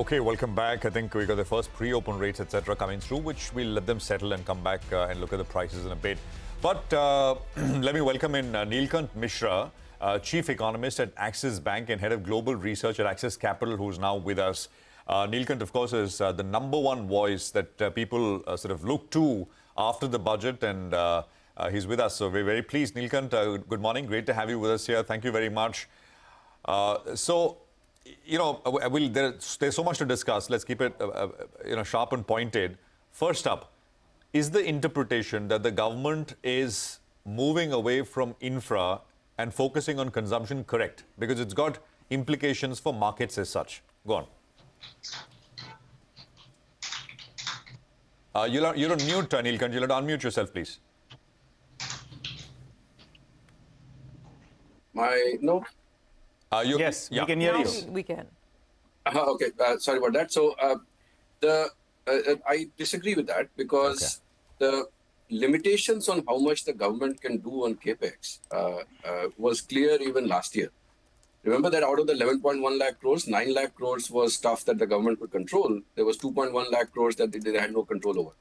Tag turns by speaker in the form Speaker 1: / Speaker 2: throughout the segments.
Speaker 1: Okay, welcome back. I think we got the first pre-open rates, etc., coming through, which we'll let them settle and come back and look at the prices in a bit. But let me welcome in Neelkanth Mishra, Chief Economist at Axis Bank and Head of Global Research at Axis Capital, who's now with us. Neelkanth, of course, is the number one voice that people sort of look to after the budget, and he's with us. So we're very pleased. Neelkanth, good morning. Great to have you with us here. Thank you very much. There's so much to discuss. Let's keep it sharp and pointed. First up, is the interpretation that the government is moving away from infra and focusing on consumption correct? Because it's got implications for markets as such. Go on. You're on mute, Neelkanth. You'll have to unmute yourself, please.
Speaker 2: Yes, we can hear you.
Speaker 3: We can.
Speaker 4: Okay, sorry about that. So I disagree with that because the limitations on how much the government can do on capex was clear even last year. Remember that out of the 11.1 lakh crores, 9 lakh crores was stuff that the government could control. There was 2.1 lakh crores that they had no control over.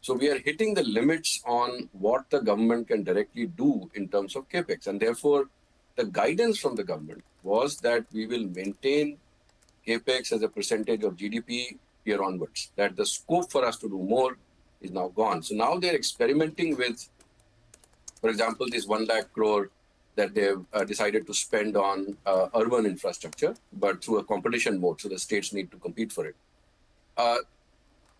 Speaker 4: So we are hitting the limits on what the government can directly do in terms of capex, and therefore the guidance from the government was that we will maintain capex as a percentage of GDP year onwards, that the scope for us to do more is now gone. So now they're experimenting with, for example, this 1 lakh crore that they've decided to spend on urban infrastructure, but through a competition mode, so the states need to compete for it.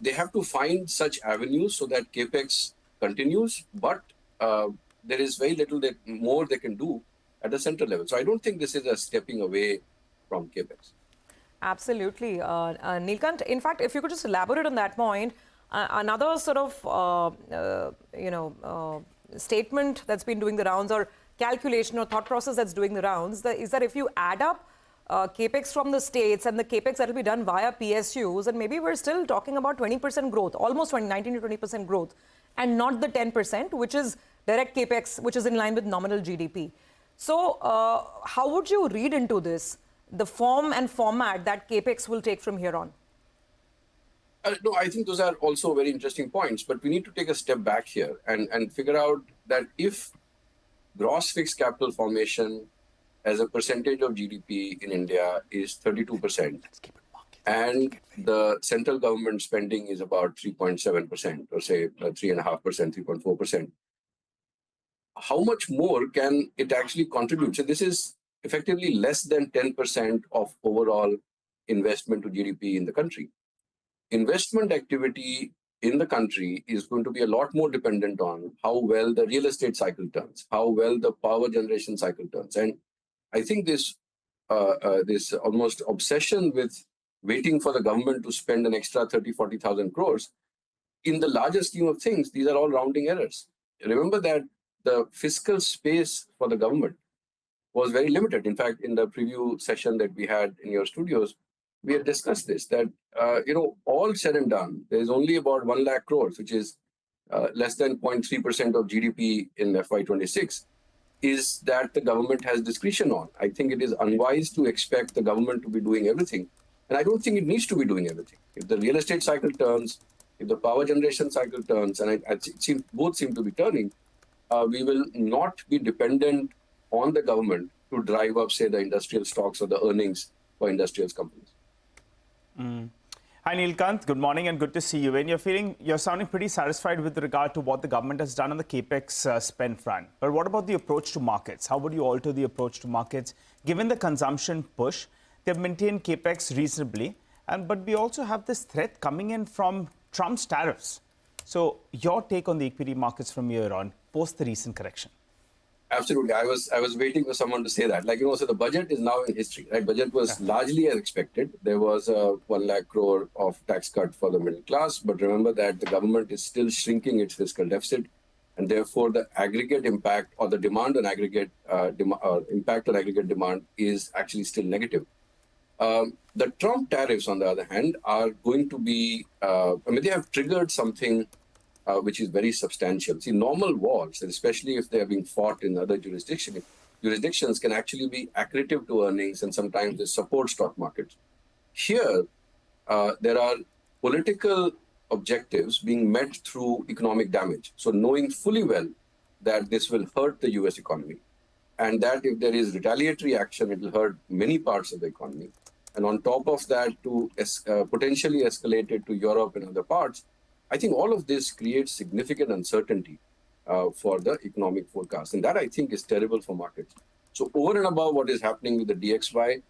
Speaker 4: They have to find such avenues so that capex continues, but there is very little more they can do at the central level. So I don't think this is a stepping away from capex.
Speaker 3: Absolutely. Neelkanth, in fact, if you could just elaborate on that point, another sort of, statement that's been doing the rounds, or calculation or thought process that's doing the rounds, is that if you add up capex from the states and the capex that will be done via PSUs, and maybe we're still talking about 20% growth, almost 19 to 20% growth, and not the 10%, which is direct capex, which is in line with nominal GDP. So how would you read into this, the form and format that capex will take from here on?
Speaker 4: No, I think those are also very interesting points, but we need to take a step back here and figure out that if gross fixed capital formation as a percentage of GDP in India is 32%, and the central government spending is about 3.7%, or say 3.5%, 3.4%, how much more can it actually contribute? So this is effectively less than 10% of overall investment to GDP in the country. Investment activity in the country is going to be a lot more dependent on how well the real estate cycle turns, how well the power generation cycle turns. And I think this almost obsession with waiting for the government to spend an extra 40,000 crores, in the larger scheme of things, these are all rounding errors. Remember that the fiscal space for the government was very limited. In fact, in the preview session that we had in your studios, we had discussed this, that, all said and done, there's only about 1 lakh crores, which is less than 0.3% of GDP in FY26, is that the government has discretion on. I think it is unwise to expect the government to be doing everything. And I don't think it needs to be doing everything. If the real estate cycle turns, if the power generation cycle turns, and both seem to be turning, we will not be dependent on the government to drive up, say, the industrial stocks or the earnings for industrial companies.
Speaker 2: Hi, Neelkanth. Good morning and good to see you. And you're sounding pretty satisfied with regard to what the government has done on the capex spend front. But what about the approach to markets? How would you alter the approach to markets? Given the consumption push, they've maintained capex reasonably. But we also have this threat coming in from Trump's tariffs. So your take on the equity markets from here on, post the recent correction?
Speaker 4: Absolutely. I was waiting for someone to say that. So the budget is now in history, right? Budget was largely as expected. There was a 1 lakh crore of tax cut for the middle class. But remember that the government is still shrinking its fiscal deficit. And therefore, the aggregate impact or the demand on aggregate impact on aggregate demand is actually still negative. The Trump tariffs, on the other hand, are going to be, they have triggered something which is very substantial. See, normal wars, and especially if they are being fought in other jurisdictions, can actually be accretive to earnings, and sometimes they support stock markets. Here, there are political objectives being met through economic damage. So knowing fully well that this will hurt the US economy, and that if there is retaliatory action, it will hurt many parts of the economy. And on top of that, to potentially escalate it to Europe and other parts, I think all of this creates significant uncertainty for the economic forecast. And that, I think, is terrible for markets. So over and above what is happening with the DXY,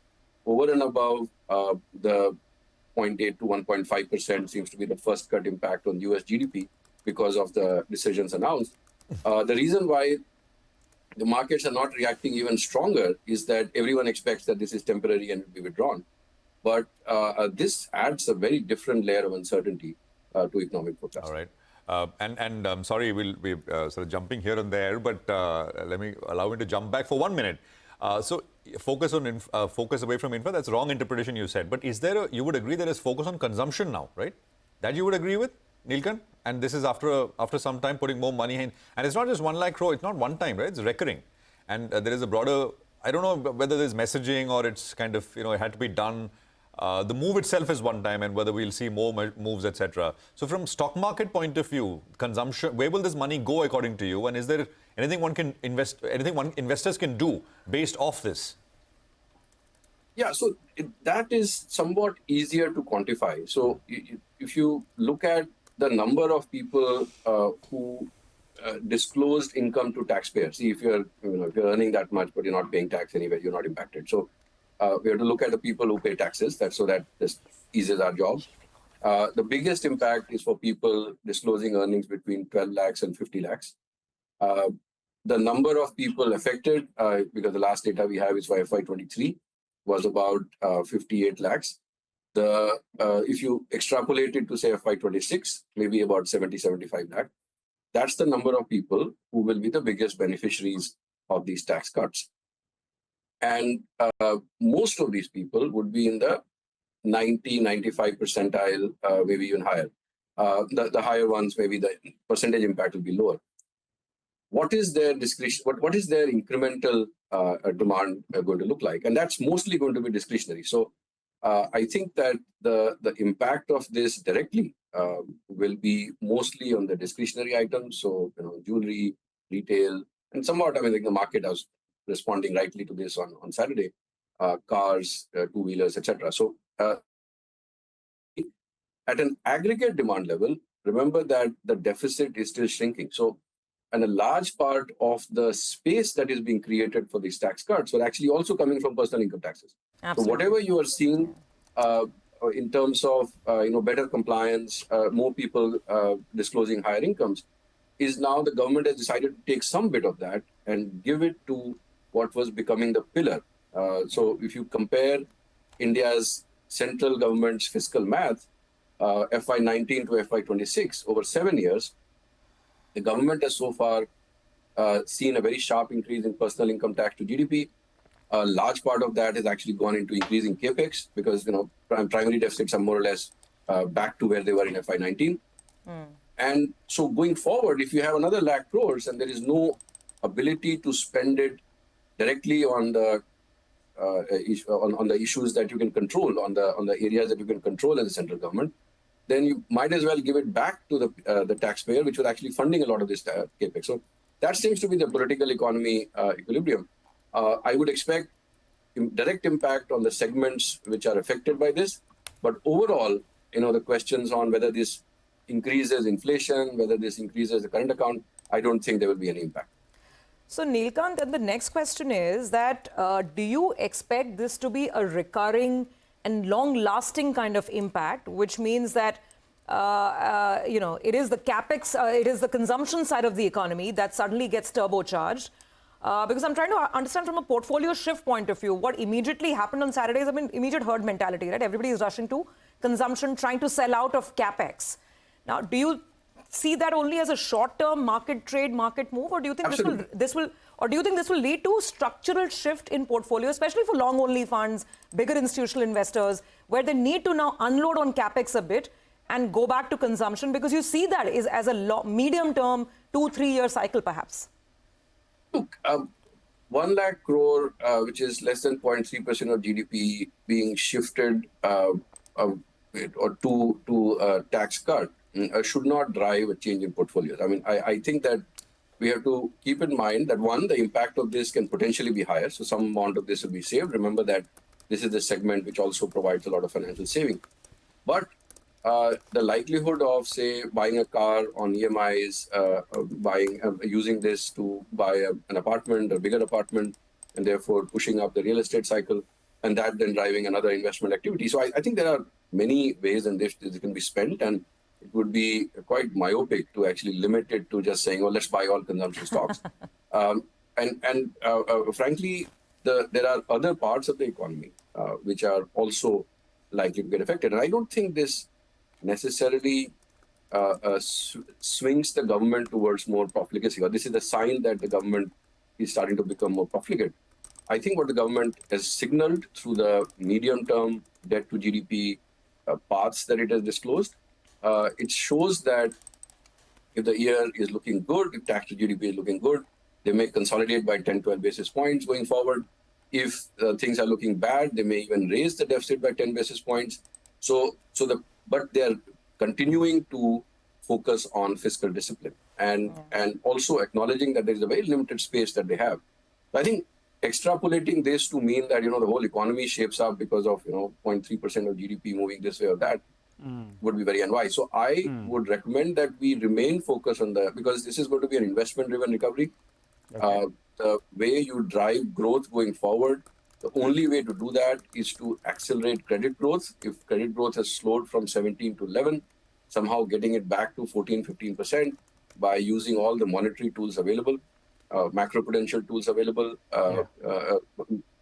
Speaker 4: over and above the 0.8 to 1.5% seems to be the first cut impact on US GDP because of the decisions announced. The reason why the markets are not reacting even stronger is that everyone expects that this is temporary and will be withdrawn. But this adds a very different layer of uncertainty to economic forecast.
Speaker 1: All right. And I'm sorry, we'll be sort of jumping here and there, but let me allow me to jump back for 1 minute. So focus on focus away from infra. That's wrong interpretation you said. But is there you would agree there is focus on consumption now, right? That you would agree with, Neelkanth? And this is after some time putting more money in. And it's not just 1 lakh crore. It's not one time, right? It's recurring. And there is a broader, I don't know whether there's messaging or it's kind of, it had to be done. The move itself is one time and whether we'll see more moves, etc. So from stock market point of view, consumption, where will this money go according to you? And is there anything investors can do based off this?
Speaker 4: Yeah, so that is somewhat easier to quantify. So if you look at the number of people who disclosed income to taxpayers, see if you're earning that much but you're not paying tax anywhere, you're not impacted. So we have to look at the people who pay taxes. So that this eases our job. The biggest impact is for people disclosing earnings between 12 lakhs and 50 lakhs. The number of people affected, because the last data we have is for FY23, was about 58 lakhs. If you extrapolate it to say FY26, maybe about 75 lakh. That's the number of people who will be the biggest beneficiaries of these tax cuts. And most of these people would be in the 90-95 percentile, maybe even higher. The higher ones, maybe the percentage impact will be lower. What is their discretion? What is their incremental demand going to look like? And that's mostly going to be discretionary. So I think that the impact of this directly will be mostly on the discretionary items. So jewelry, retail, and somewhat, like the market was responding rightly to this on Saturday, cars, two-wheelers, etc. So at an aggregate demand level, remember that the deficit is still shrinking. So, and a large part of the space that is being created for these tax cuts were actually also coming from personal income taxes. Absolutely. So whatever you are seeing in terms of better compliance, more people disclosing higher incomes, is now the government has decided to take some bit of that and give it to what was becoming the pillar. So if you compare India's central government's fiscal math, FY19 to FY26, over 7 years, the government has so far seen a very sharp increase in personal income tax to GDP. A large part of that has actually gone into increasing capex because primary deficits are more or less back to where they were in FY19. And so going forward, if you have another lakh crores and there is no ability to spend it directly on the issues that you can control, on the areas that you can control as a central government, then you might as well give it back to the taxpayer, which was actually funding a lot of this capex. So that seems to be the political economy equilibrium. I would expect direct impact on the segments which are affected by this, but overall, the questions on whether this increases inflation, whether this increases the current account, I don't think there will be any impact.
Speaker 3: So Neelkanth, and the next question is that do you expect this to be a recurring and long-lasting kind of impact, which means that it is the capex, it is the consumption side of the economy that suddenly gets turbocharged? Because I'm trying to understand from a portfolio shift point of view, what immediately happened on Saturdays, immediate herd mentality, right? Everybody is rushing to consumption, trying to sell out of capex. Now, do you see that only as a short-term market trade, market move, or do you think this will lead to structural shift in portfolio, especially for long-only funds, bigger institutional investors, where they need to now unload on capex a bit and go back to consumption, because you see that is as a medium-term 2-3 year cycle, perhaps?
Speaker 4: Look, 1 lakh crore, which is less than 0.3% of GDP, being shifted or to tax cut should not drive a change in portfolios. I mean, I think that we have to keep in mind that one, the impact of this can potentially be higher. So some amount of this will be saved. Remember that this is the segment which also provides a lot of financial saving. But the likelihood of, say, buying a car on EMIs, using this to buy an apartment, a bigger apartment, and therefore pushing up the real estate cycle, and that then driving another investment activity. So I think there are many ways in which this can be spent, and it would be quite myopic to actually limit it to just saying, oh, let's buy all consumption stocks. Frankly, there are other parts of the economy which are also likely to get affected. And I don't think this necessarily swings the government towards more profligacy, or this is a sign that the government is starting to become more profligate. I think what the government has signaled through the medium-term debt to GDP paths that it has disclosed, it shows that if the year is looking good, if tax to GDP is looking good, they may consolidate by 10, 12 basis points going forward. If things are looking bad, they may even raise the deficit by 10 basis points. But they are continuing to focus on fiscal discipline and also acknowledging that there is a very limited space that they have. So I think extrapolating this to mean that, the whole economy shapes up because of, 0.3% of GDP moving this way or that would be very unwise. So I would recommend that we remain focused on because this is going to be an investment-driven recovery. Okay. The way you drive growth going forward, the only way to do that is to accelerate credit growth. If credit growth has slowed from 17 to 11, somehow getting it back to 14, 15% by using all the monetary tools available, macroprudential tools available.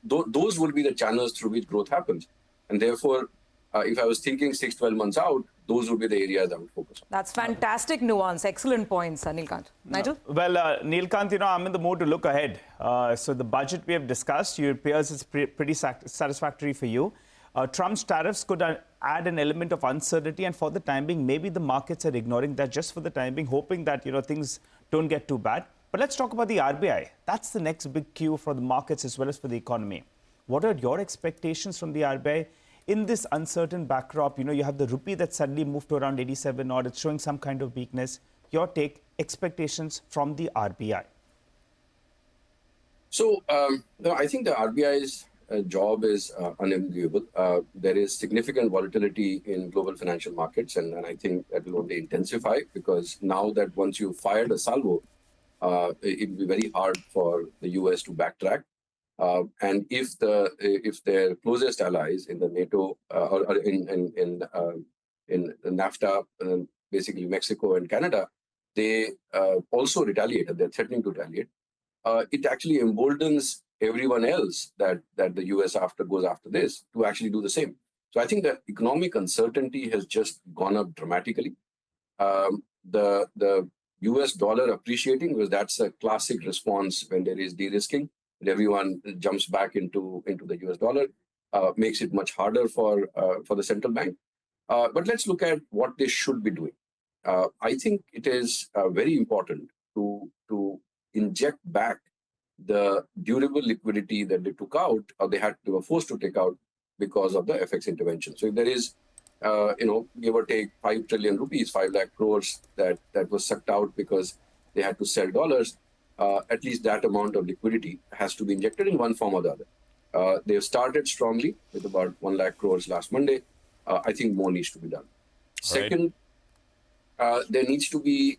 Speaker 4: Those will be the channels through which growth happens. And therefore, if I was thinking 6, 12 months out, those would be the areas I would focus on.
Speaker 3: That's fantastic nuance. Excellent points, Neelkanth. Nigel?
Speaker 2: Well, Neelkanth, I'm in the mood to look ahead. So the budget we have discussed, it appears it's pretty satisfactory for you. Trump's tariffs could add an element of uncertainty, and for the time being, maybe the markets are ignoring that just for the time being, hoping that things don't get too bad. But let's talk about the RBI. That's the next big cue for the markets as well as for the economy. What are your expectations from the RBI? In this uncertain backdrop, you have the rupee that suddenly moved to around 87 or it's showing some kind of weakness. Your take, expectations from the RBI?
Speaker 4: So, I think the RBI's job is unenviable. There is significant volatility in global financial markets, and I think that will only intensify because now that once you've fired a salvo, it will be very hard for the US to backtrack. And if their closest allies in the NATO or in NAFTA, basically Mexico and Canada, they also retaliate. They're threatening to retaliate. It actually emboldens everyone else that the US goes after this to actually do the same. So I think the economic uncertainty has just gone up dramatically. The US dollar appreciating, because that's a classic response when there is de-risking. Everyone jumps back into the US dollar, makes it much harder for the central bank. But let's look at what they should be doing. I think it is very important to inject back the durable liquidity that they took out, or they were forced to take out because of the FX intervention. So if there is, give or take 5 trillion rupees, 5 lakh crores that was sucked out because they had to sell dollars, at least that amount of liquidity has to be injected in one form or the other. They've started strongly with about 1 lakh crores last Monday. I think more needs to be done. Second, there needs to be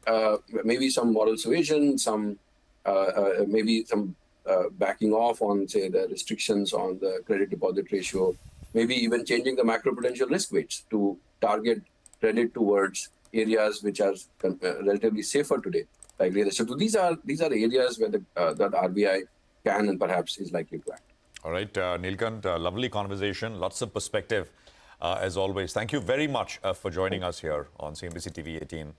Speaker 4: maybe some moral suasion, maybe some backing off on, say, the restrictions on the credit deposit ratio, maybe even changing the macroprudential risk weights to target credit towards areas which are relatively safer today. Like real estate. So these are areas where that RBI can and perhaps is likely to act.
Speaker 1: All right, Neelkanth, lovely conversation, lots of perspective as always. Thank you very much for joining us here on CNBC TV 18.